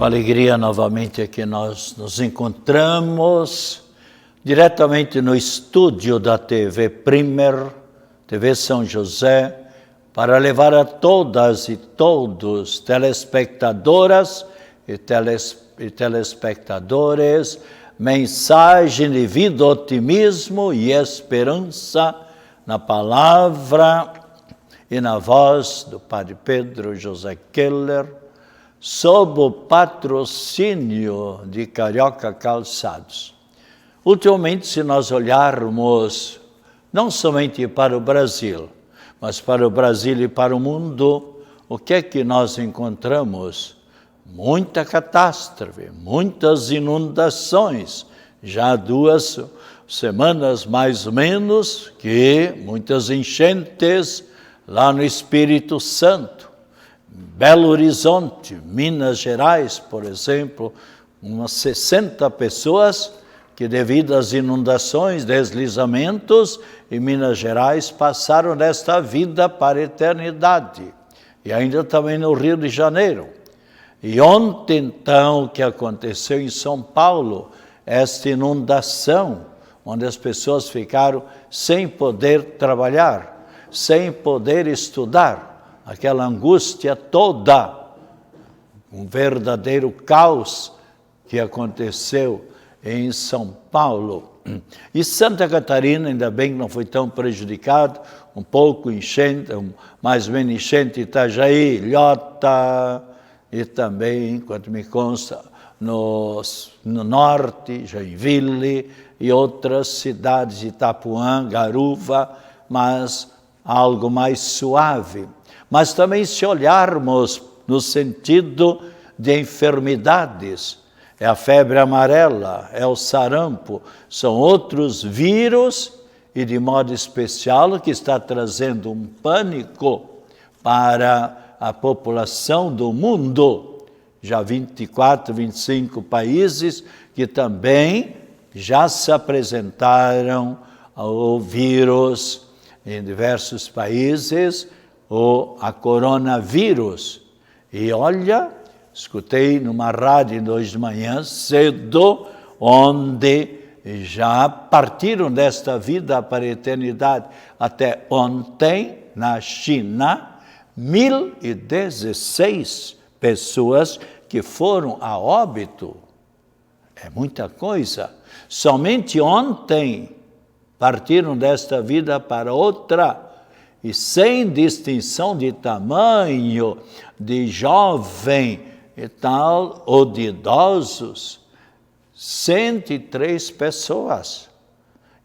Com alegria novamente aqui nós nos encontramos diretamente no estúdio da TV Primer, TV São José, para levar a todas e todos, telespectadoras e telespectadores, mensagem de vida, otimismo e esperança na palavra e na voz do Padre Pedro José Keller, sob o patrocínio de Carioca Calçados. Ultimamente, se nós olharmos não somente para o Brasil, mas para o Brasil e para o mundo, o que é que nós encontramos? Muita catástrofe, muitas inundações, já há 2 semanas mais ou menos, que muitas enchentes lá no Espírito Santo. Belo Horizonte, Minas Gerais, por exemplo, umas 60 pessoas que devido às inundações, deslizamentos, em Minas Gerais passaram desta vida para a eternidade. E ainda também no Rio de Janeiro. E ontem, então, o que aconteceu em São Paulo, esta inundação, onde as pessoas ficaram sem poder trabalhar, sem poder estudar, aquela angústia toda, um verdadeiro caos que aconteceu em São Paulo. E Santa Catarina, ainda bem que não foi tão prejudicado, um pouco enchente, mais ou menos enchente Itajaí, Ilhota, e também, enquanto me consta, no norte, Joinville, e outras cidades, Itapuã, Garuva, mas algo mais suave. Mas também se olharmos no sentido de enfermidades, é a febre amarela, é o sarampo, são outros vírus e de modo especial que está trazendo um pânico para a população do mundo. Já 24, 25 países que também já se apresentaram ao vírus em diversos países, a coronavírus. E olha, escutei numa rádio hoje de manhã cedo, onde já partiram desta vida para a eternidade. Até ontem, na China, 1.016 pessoas que foram a óbito. É muita coisa. Somente ontem partiram desta vida para outra, e sem distinção de tamanho, de jovem e tal, ou de idosos, 103 pessoas.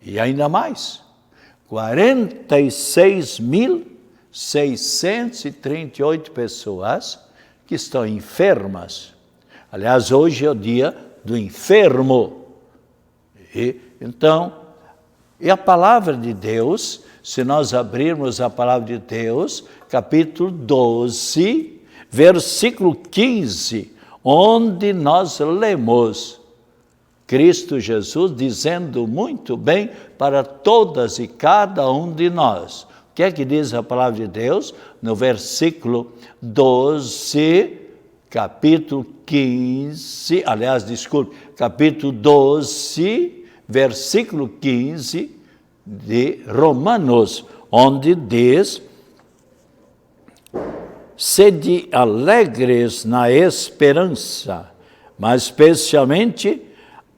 E ainda mais, 46.638 pessoas que estão enfermas. Aliás, hoje é o dia do enfermo. E a palavra de Deus, se nós abrirmos a palavra de Deus, capítulo 12, versículo 15, onde nós lemos Cristo Jesus dizendo muito bem para todas e cada um de nós. O que é que diz a palavra de Deus? No versículo 12, capítulo 15, capítulo 12, versículo 15, de Romanos, onde diz: sede alegres na esperança, mas especialmente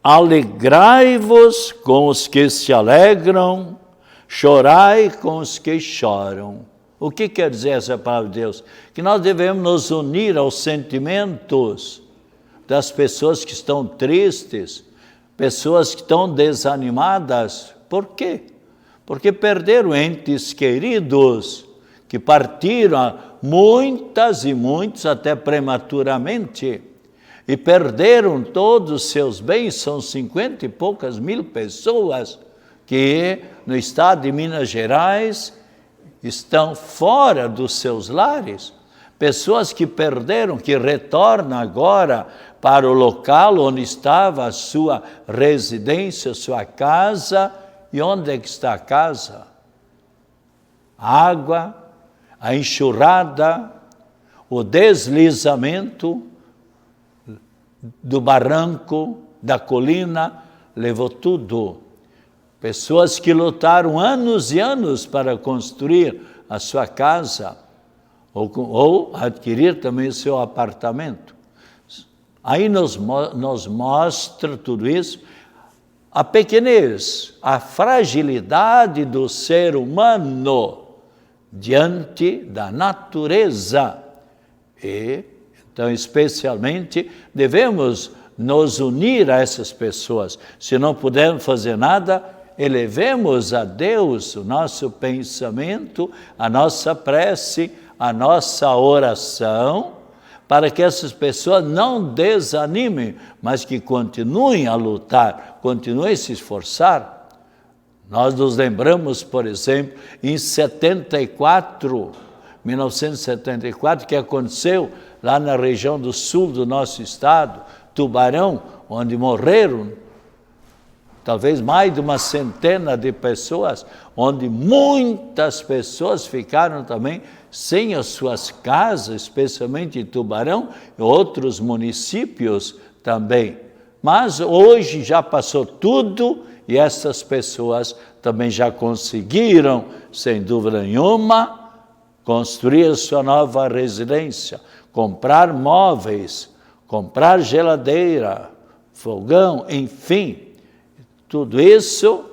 alegrai-vos com os que se alegram, chorai com os que choram. O que quer dizer essa palavra de Deus? Que nós devemos nos unir aos sentimentos das pessoas que estão tristes, pessoas que estão desanimadas. Por quê? Porque perderam entes queridos, que partiram, muitas e muitos até prematuramente, e perderam todos os seus bens. São 50 e poucas mil pessoas que no estado de Minas Gerais estão fora dos seus lares. Pessoas que perderam, que retornam agora para o local onde estava a sua residência, sua casa. E onde é que está a casa? A água, a enxurrada, o deslizamento do barranco, da colina, levou tudo. Pessoas que lutaram anos e anos para construir a sua casa ou adquirir também o seu apartamento. Aí nos mostra tudo isso, a pequenez, a fragilidade do ser humano diante da natureza. E, então, especialmente, devemos nos unir a essas pessoas. Se não pudermos fazer nada, elevemos a Deus o nosso pensamento, a nossa prece, a nossa oração, para que essas pessoas não desanimem, mas que continuem a lutar, continuem a se esforçar. Nós nos lembramos, por exemplo, em 1974, que aconteceu lá na região do sul do nosso estado, Tubarão, onde morreram talvez mais de uma centena de pessoas, onde muitas pessoas ficaram também sem as suas casas, especialmente em Tubarão e outros municípios também. Mas hoje já passou tudo e essas pessoas também já conseguiram, sem dúvida nenhuma, construir sua nova residência, comprar móveis, comprar geladeira, fogão, enfim. Tudo isso,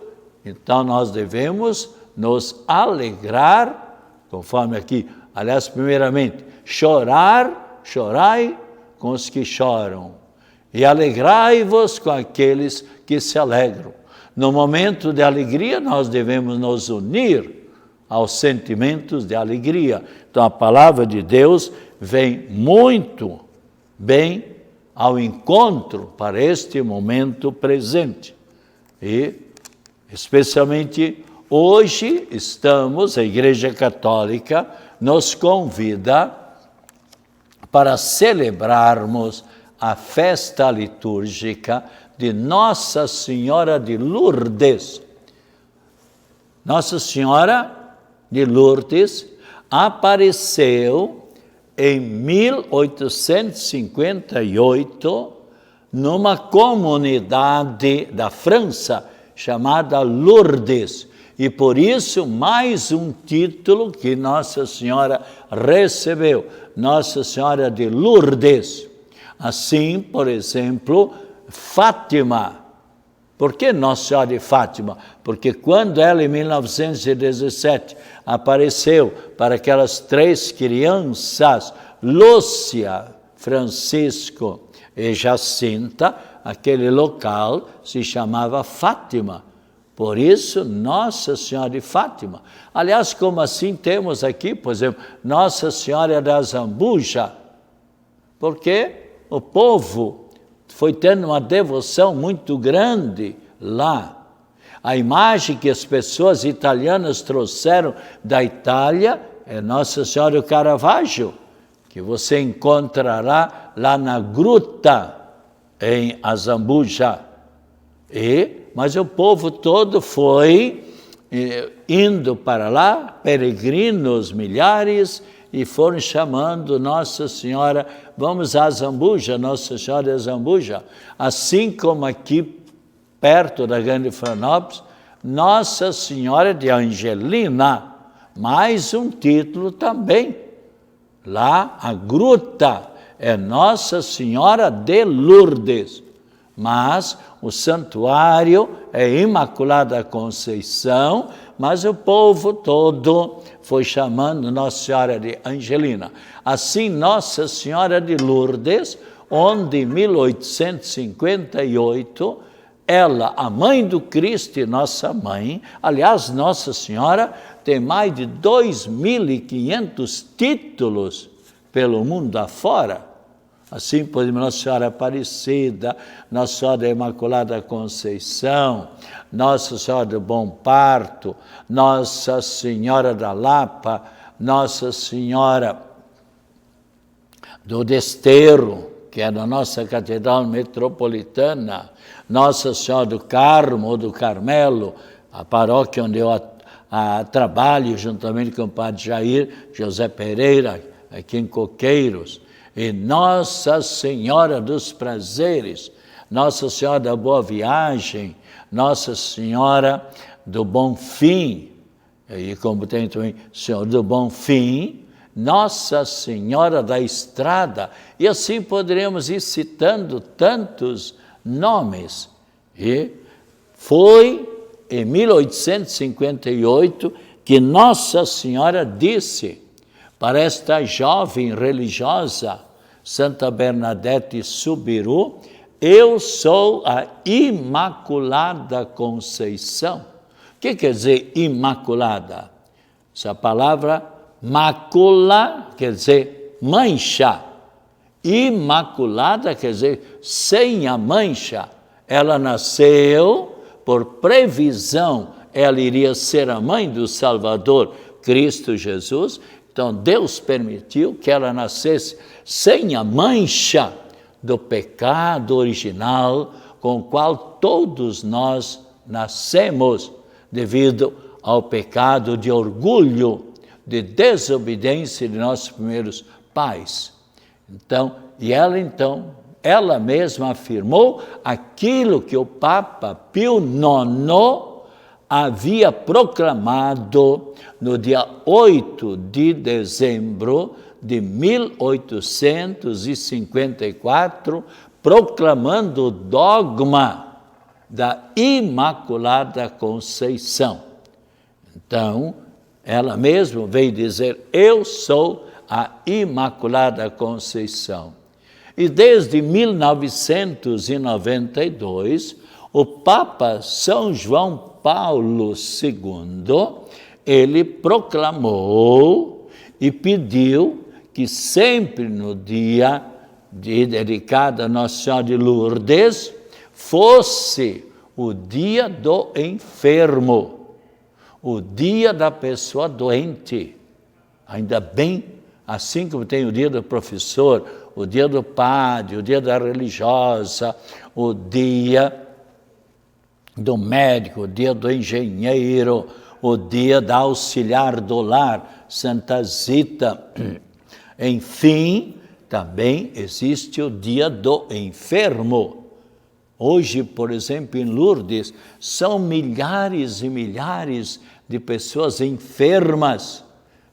então nós devemos nos alegrar, conforme aqui, aliás, primeiramente, chorai com os que choram, e alegrai-vos com aqueles que se alegram. No momento de alegria, nós devemos nos unir aos sentimentos de alegria. Então, a palavra de Deus vem muito bem ao encontro para este momento presente. E, especialmente, hoje a Igreja Católica nos convida para celebrarmos a festa litúrgica de Nossa Senhora de Lourdes. Nossa Senhora de Lourdes apareceu em 1858 numa comunidade da França chamada Lourdes. E por isso, mais um título que Nossa Senhora recebeu, Nossa Senhora de Lourdes. Assim, por exemplo, Fátima. Por que Nossa Senhora de Fátima? Porque quando ela, em 1917, apareceu para aquelas 3 crianças, Lúcia, Francisco e Jacinta, aquele local se chamava Fátima. Por isso, Nossa Senhora de Fátima. Aliás, como assim temos aqui, por exemplo, Nossa Senhora da Zambuja, porque o povo foi tendo uma devoção muito grande lá. A imagem que as pessoas italianas trouxeram da Itália é Nossa Senhora do Caravaggio, que você encontrará lá na gruta em Azambuja. Mas o povo todo foi indo para lá, peregrinos milhares, e foram chamando Nossa Senhora, vamos a Azambuja, Nossa Senhora de Azambuja. Assim como aqui, perto da Grande Florianópolis, Nossa Senhora de Angelina, mais um título também. Lá, a gruta é Nossa Senhora de Lourdes, mas o santuário é Imaculada Conceição, mas o povo todo foi chamando Nossa Senhora de Angelina. Assim, Nossa Senhora de Lourdes, onde em 1858, ela, a mãe do Cristo e nossa mãe, aliás, Nossa Senhora tem mais de 2.500 títulos pelo mundo afora. Assim, por exemplo, Nossa Senhora Aparecida, Nossa Senhora da Imaculada Conceição, Nossa Senhora do Bom Parto, Nossa Senhora da Lapa, Nossa Senhora do Desterro, que é da nossa Catedral Metropolitana, Nossa Senhora do Carmo ou do Carmelo, a paróquia onde eu trabalho juntamente com o padre Jair José Pereira, aqui em Coqueiros. e Nossa Senhora dos Prazeres, Nossa Senhora da Boa Viagem, Nossa Senhora do Bom Fim, e como tem também Senhor do Bom Fim, Nossa Senhora da Estrada, e assim poderíamos ir citando tantos nomes. E foi em 1858 que Nossa Senhora disse para esta jovem religiosa, Santa Bernadette Subiru: eu sou a Imaculada Conceição. O que quer dizer imaculada? Essa palavra mácula quer dizer mancha. Imaculada quer dizer sem a mancha. Ela nasceu por previsão, ela iria ser a mãe do Salvador, Cristo Jesus. Então Deus permitiu que ela nascesse sem a mancha do pecado original com o qual todos nós nascemos, devido ao pecado de orgulho, de desobediência de nossos primeiros pais. Então, ela mesma afirmou aquilo que o Papa Pio IX havia proclamado no dia 8 de dezembro de 1854, proclamando o dogma da Imaculada Conceição. Então, ela mesma veio dizer: eu sou a Imaculada Conceição. E desde 1992, o Papa São João Paulo II, ele proclamou e pediu que sempre no dia dedicado a Nossa Senhora de Lourdes fosse o dia do enfermo, o dia da pessoa doente. Ainda bem, assim como tem o dia do professor, o dia do padre, o dia da religiosa, o dia do médico, o dia do engenheiro, o dia da auxiliar do lar, Santa Zita. Enfim, também existe o dia do enfermo. Hoje, por exemplo, em Lourdes, são milhares e milhares de pessoas enfermas,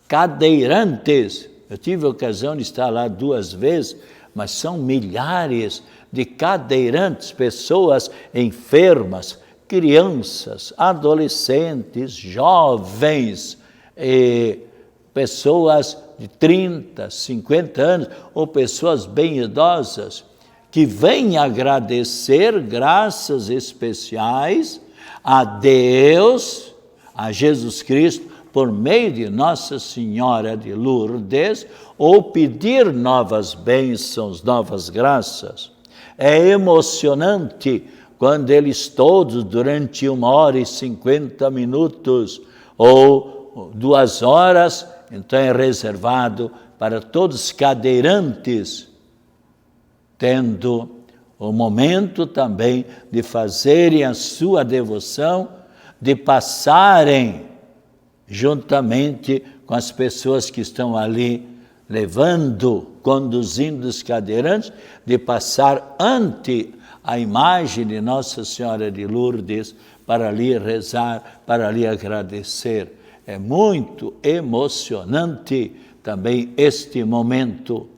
cadeirantes. Eu tive a ocasião de estar lá 2 vezes, mas são milhares de cadeirantes, pessoas enfermas, crianças, adolescentes, jovens, pessoas de 30, 50 anos, ou pessoas bem idosas, que vêm agradecer graças especiais a Deus, a Jesus Cristo, por meio de Nossa Senhora de Lourdes, ou pedir novas bênçãos, novas graças. É emocionante quando eles todos, durante 1h50, ou 2 horas, então é reservado para todos os cadeirantes, tendo o momento também de fazerem a sua devoção, de passarem juntamente com as pessoas que estão ali conduzindo os cadeirantes, de passar ante a imagem de Nossa Senhora de Lourdes para ali rezar, para ali agradecer. É muito emocionante também este momento.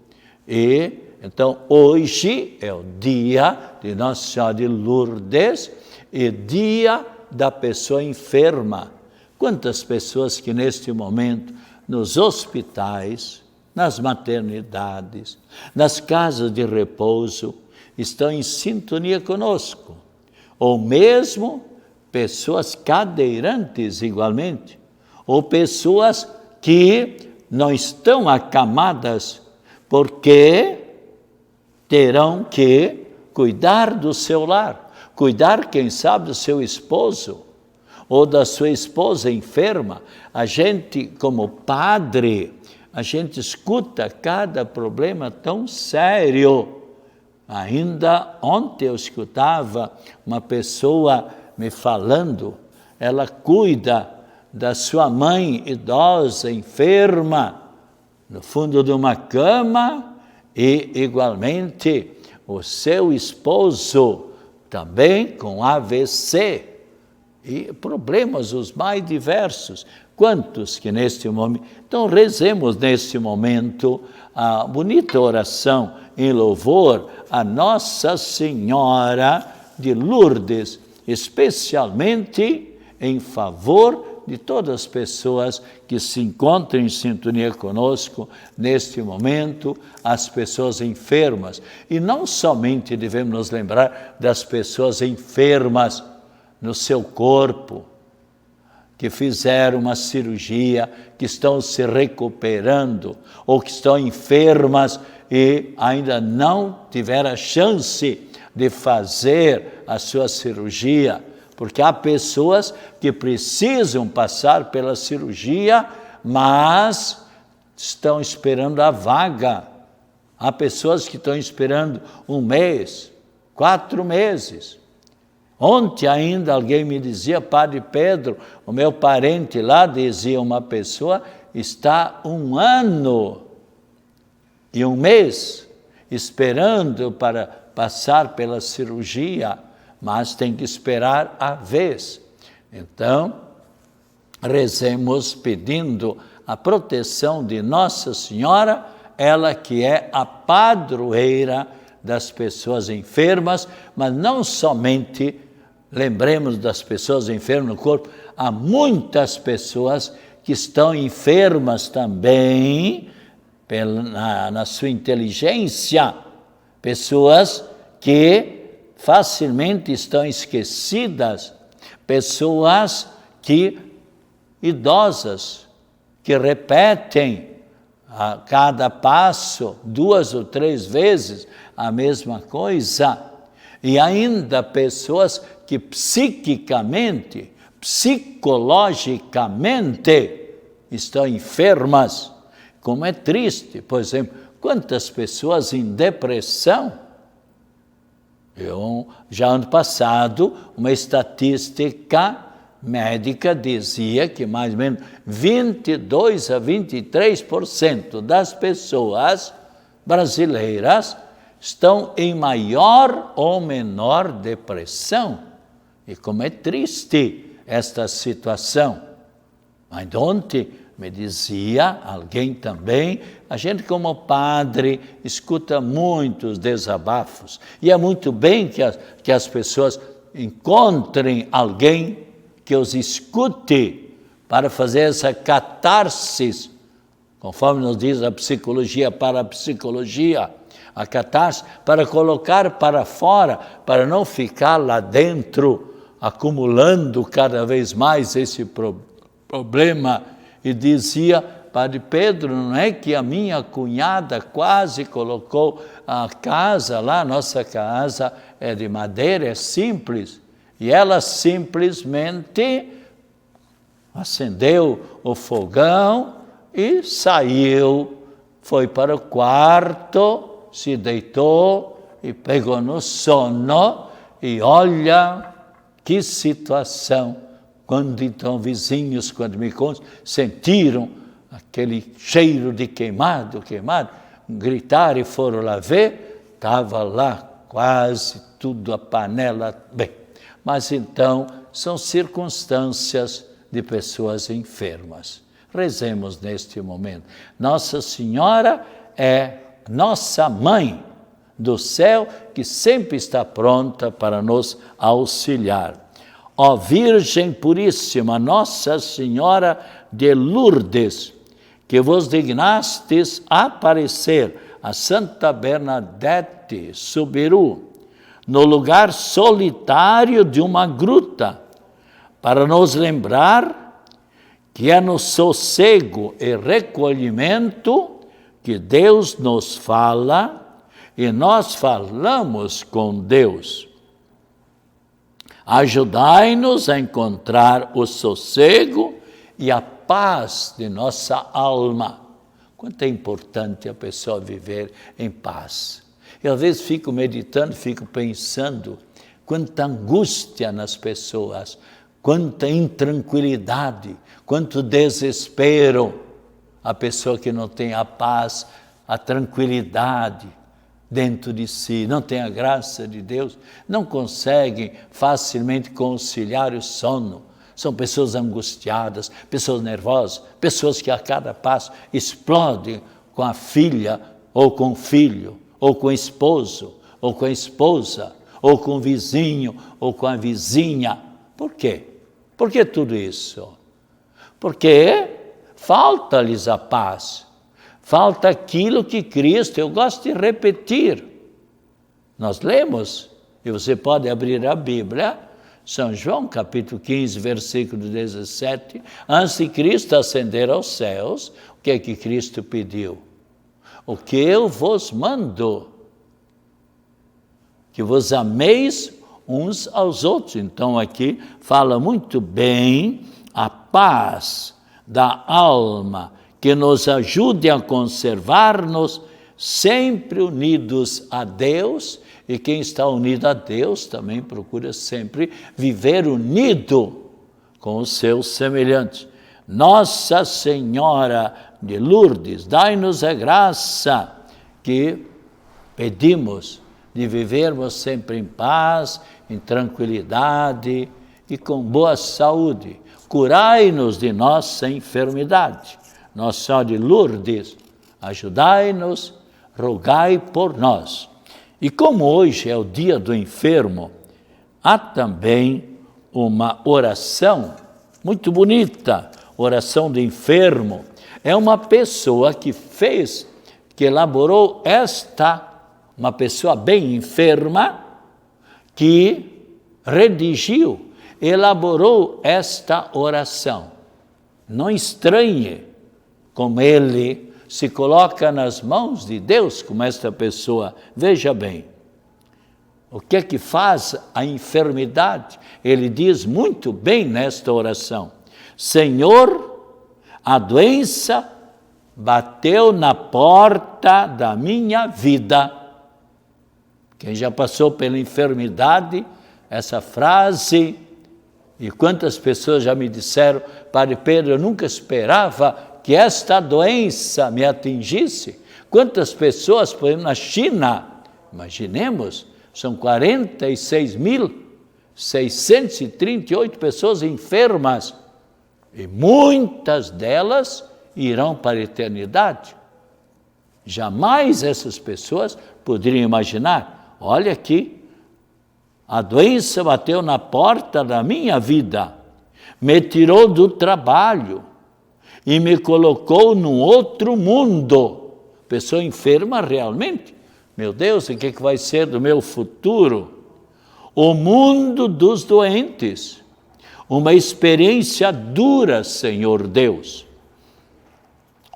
E então hoje é o dia de Nossa Senhora de Lourdes e dia da pessoa enferma. Quantas pessoas que neste momento, nos hospitais, nas maternidades, nas casas de repouso, estão em sintonia conosco, ou mesmo pessoas cadeirantes igualmente, ou pessoas que não estão acamadas, porque terão que cuidar do seu lar, cuidar, quem sabe, do seu esposo, ou da sua esposa enferma. A gente, como padre, a gente escuta cada problema tão sério. Ainda ontem eu escutava uma pessoa me falando, ela cuida da sua mãe idosa, enferma, no fundo de uma cama, e, igualmente, o seu esposo também com AVC e problemas os mais diversos. Quantos que neste momento... Então, rezemos neste momento a bonita oração em louvor a Nossa Senhora de Lourdes, especialmente em favor de todas as pessoas que se encontram em sintonia conosco neste momento, as pessoas enfermas. E não somente devemos nos lembrar das pessoas enfermas no seu corpo, que fizeram uma cirurgia, que estão se recuperando, ou que estão enfermas e ainda não tiveram a chance de fazer a sua cirurgia, porque há pessoas que precisam passar pela cirurgia, mas estão esperando a vaga. Há pessoas que estão esperando 1 mês, 4 meses. Ontem ainda alguém me dizia, Padre Pedro, o meu parente lá, dizia uma pessoa, está 1 ano e 1 mês esperando para passar pela cirurgia, mas tem que esperar a vez. Então, rezemos pedindo a proteção de Nossa Senhora, ela que é a padroeira das pessoas enfermas, mas não somente lembremos das pessoas enfermas no corpo, há muitas pessoas que estão enfermas também na sua inteligência, pessoas que facilmente estão esquecidas, pessoas idosas, que repetem a cada passo 2 ou 3 vezes a mesma coisa, e ainda pessoas que psicologicamente estão enfermas. Como é triste, por exemplo, quantas pessoas em depressão. Já ano passado, uma estatística médica dizia que mais ou menos 22 a 23% das pessoas brasileiras estão em maior ou menor depressão. E como é triste esta situação. Mas ontem me dizia alguém também, a gente como padre escuta muitos desabafos, e é muito bem que as pessoas encontrem alguém que os escute para fazer essa catarse, conforme nos diz a psicologia, parapsicologia, a catarse, para colocar para fora, para não ficar lá dentro, acumulando cada vez mais esse problema. E dizia, Padre Pedro, não é que a minha cunhada quase colocou a casa lá, nossa casa é de madeira, é simples, e ela simplesmente acendeu o fogão e saiu, foi para o quarto, se deitou e pegou no sono, e olha que situação. Quando então vizinhos, quando me contam, sentiram aquele cheiro de queimado, gritaram e foram lá ver, estava lá quase tudo, a panela, bem. Mas então são circunstâncias de pessoas enfermas. Rezemos neste momento. Nossa Senhora é nossa Mãe do céu, que sempre está pronta para nos auxiliar. Ó Virgem Puríssima, Nossa Senhora de Lourdes, que vos dignastes aparecer a Santa Bernadette Soubirous, no lugar solitário de uma gruta, para nos lembrar que é no sossego e recolhimento que Deus nos fala e nós falamos com Deus. Ajudai-nos a encontrar o sossego e a paz de nossa alma. Quanto é importante a pessoa viver em paz. Eu às vezes fico meditando, fico pensando, quanta angústia nas pessoas, quanta intranquilidade, quanto desespero. A pessoa que não tem a paz a tranquilidade dentro de si, não têm a graça de Deus, não conseguem facilmente conciliar o sono. São pessoas angustiadas, pessoas nervosas, pessoas que a cada passo explodem com a filha, ou com o filho, ou com o esposo, ou com a esposa, ou com o vizinho, ou com a vizinha. Por quê? Por que tudo isso? Porque falta-lhes a paz, falta aquilo que Cristo, eu gosto de repetir. Nós lemos, e você pode abrir a Bíblia, São João, capítulo 15, versículo 17, antes de Cristo ascender aos céus, o que é que Cristo pediu? O que eu vos mando, que vos ameis uns aos outros. Então aqui fala muito bem a paz da alma, que nos ajude a conservar-nos sempre unidos a Deus, e quem está unido a Deus também procura sempre viver unido com os seus semelhantes. Nossa Senhora de Lourdes, dai-nos a graça que pedimos de vivermos sempre em paz, em tranquilidade e com boa saúde. Curai-nos de nossa enfermidade. Nossa Senhora de Lourdes, ajudai-nos, rogai por nós. E como hoje é o dia do enfermo, há também uma oração muito bonita, oração do enfermo. É uma pessoa que elaborou uma pessoa bem enferma, que redigiu, elaborou esta oração. Não estranhe como ele se coloca nas mãos de Deus, como esta pessoa. Veja bem, o que é que faz a enfermidade? Ele diz muito bem nesta oração: Senhor, a doença bateu na porta da minha vida. Quem já passou pela enfermidade, essa frase, e quantas pessoas já me disseram, Padre Pedro, eu nunca esperava que esta doença me atingisse. Quantas pessoas, por exemplo, na China, imaginemos, são 46.638 pessoas enfermas, e muitas delas irão para a eternidade. Jamais essas pessoas poderiam imaginar, olha aqui, a doença bateu na porta da minha vida, me tirou do trabalho e me colocou num outro mundo. Pessoa enferma realmente, meu Deus, o que vai ser do meu futuro? O mundo dos doentes, uma experiência dura, Senhor Deus,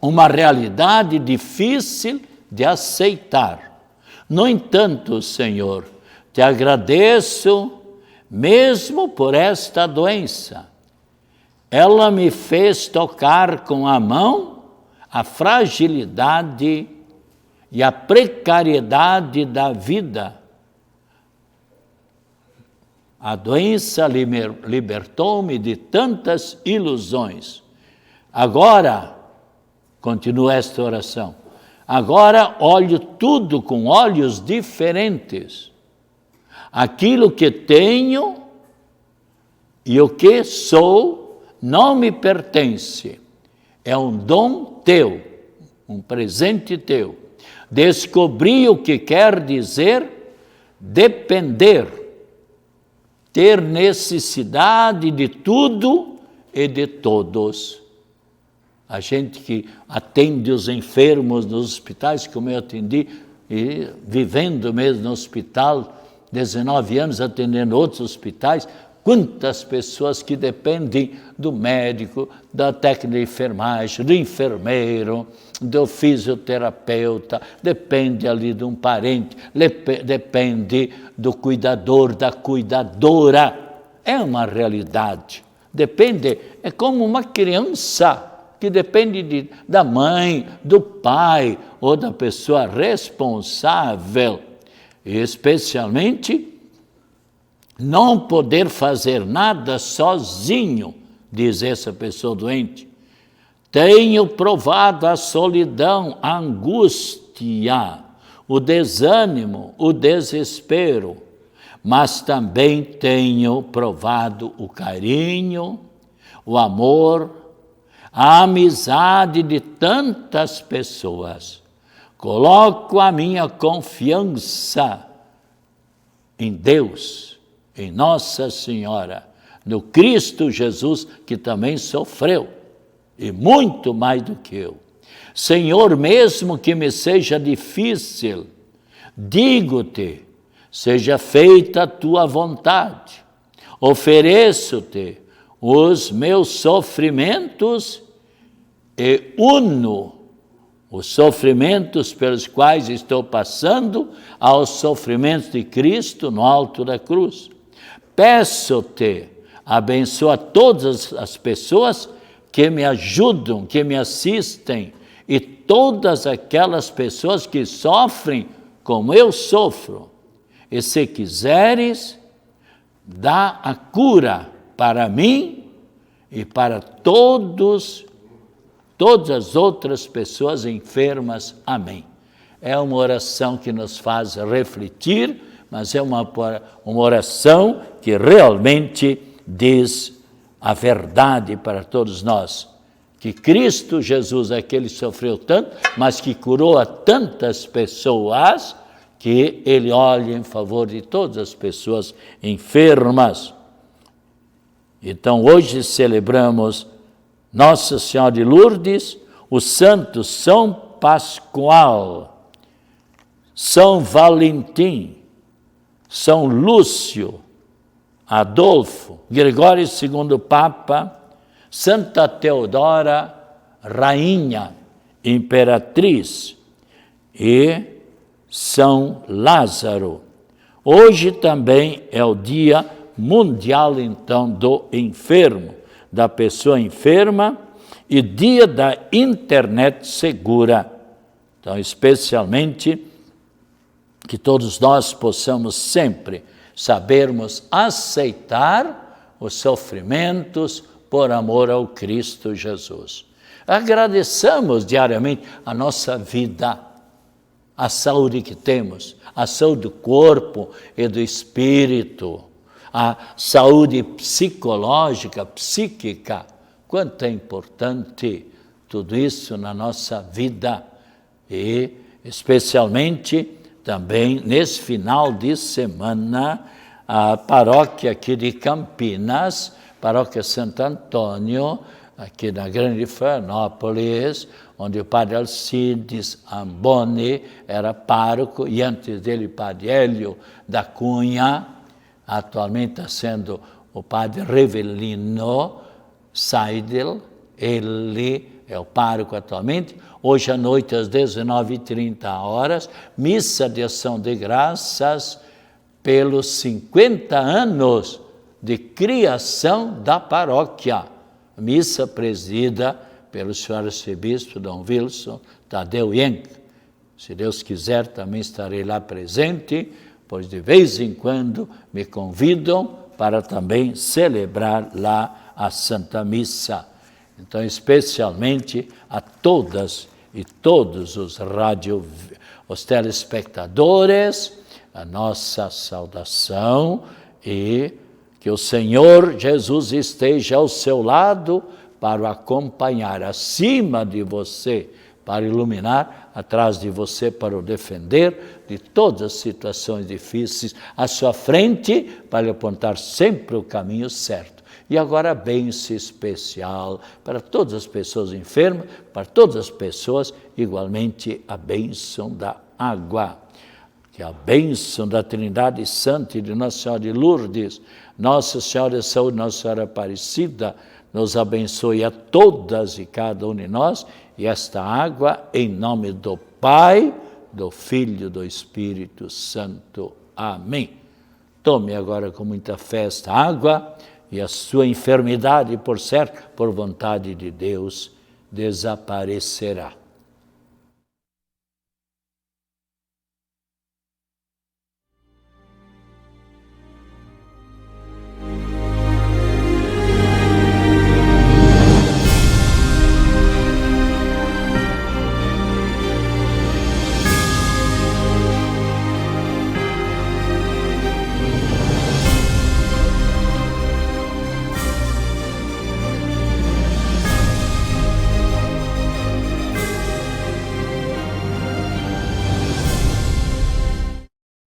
uma realidade difícil de aceitar. No entanto, Senhor, te agradeço mesmo por esta doença. Ela me fez tocar com a mão a fragilidade e a precariedade da vida. A doença libertou-me de tantas ilusões. Agora, continua esta oração, agora olho tudo com olhos diferentes. Aquilo que tenho e o que sou não me pertence. É um dom teu, um presente teu. Descobri o que quer dizer depender, ter necessidade de tudo e de todos. A gente que atende os enfermos nos hospitais, como eu atendi, e vivendo mesmo no hospital, 19 anos atendendo outros hospitais, quantas pessoas que dependem do médico, da técnica de enfermagem, do enfermeiro, do fisioterapeuta, depende ali de um parente, depende do cuidador, da cuidadora. É uma realidade. Depende, é como uma criança que depende da mãe, do pai ou da pessoa responsável. E especialmente não poder fazer nada sozinho, diz essa pessoa doente. Tenho provado a solidão, a angústia, o desânimo, o desespero, mas também tenho provado o carinho, o amor, a amizade de tantas pessoas. Coloco a minha confiança em Deus, em Nossa Senhora, no Cristo Jesus, que também sofreu, e muito mais do que eu. Senhor, mesmo que me seja difícil, digo-te, seja feita a tua vontade. Ofereço-te os meus sofrimentos e uno os sofrimentos pelos quais estou passando aos sofrimentos de Cristo no alto da cruz. Peço-te, abençoa todas as pessoas que me ajudam, que me assistem, e todas aquelas pessoas que sofrem como eu sofro. E se quiseres, dá a cura para mim e para todas as outras pessoas enfermas. Amém. É uma oração que nos faz refletir, mas é uma oração que realmente diz a verdade para todos nós. Que Cristo Jesus, aquele sofreu tanto, mas que curou a tantas pessoas, que ele olha em favor de todas as pessoas enfermas. Então, hoje celebramos Nossa Senhora de Lourdes, o santo São Pascoal, São Valentim, São Lúcio, Adolfo, Gregório II Papa, Santa Teodora, Rainha, Imperatriz, e São Lázaro. Hoje também é o Dia Mundial, então, do enfermo, da pessoa enferma, e Dia da Internet Segura. Então, especialmente, que todos nós possamos sempre sabermos aceitar os sofrimentos por amor ao Cristo Jesus. Agradeçamos diariamente a nossa vida, a saúde que temos, a saúde do corpo e do espírito, a saúde psicológica, psíquica. Quanto é importante tudo isso na nossa vida, e especialmente também nesse final de semana, a paróquia aqui de Campinas, paróquia Santo Antônio, aqui na Grande Florianópolis, onde o padre Alcides Amboni era pároco, e antes dele o padre Hélio da Cunha, atualmente está sendo o padre Revelino Seidel, ele é o pároco atualmente. Hoje à noite, às 19h30, missa de ação de graças pelos 50 anos de criação da paróquia. Missa presidida pelo senhor arcebispo Dom Wilson Tadeu Yenck. Se Deus quiser, também estarei lá presente, pois de vez em quando me convidam para também celebrar lá a Santa Missa. Então, especialmente a todas e todos os telespectadores, a nossa saudação, e que o Senhor Jesus esteja ao seu lado para o acompanhar, acima de você, para iluminar, atrás de você, para o defender de todas as situações difíceis, à sua frente, para lhe apontar sempre o caminho certo. E agora a bênção especial para todas as pessoas enfermas, para todas as pessoas, igualmente a bênção da água. Que a bênção da Trindade Santa e de Nossa Senhora de Lourdes, Nossa Senhora de Saúde, Nossa Senhora Aparecida, nos abençoe a todas e cada um de nós, e esta água, em nome do Pai, do Filho e do Espírito Santo. Amém. Tome agora com muita fé esta água, e a sua enfermidade, por certo, por vontade de Deus, desaparecerá.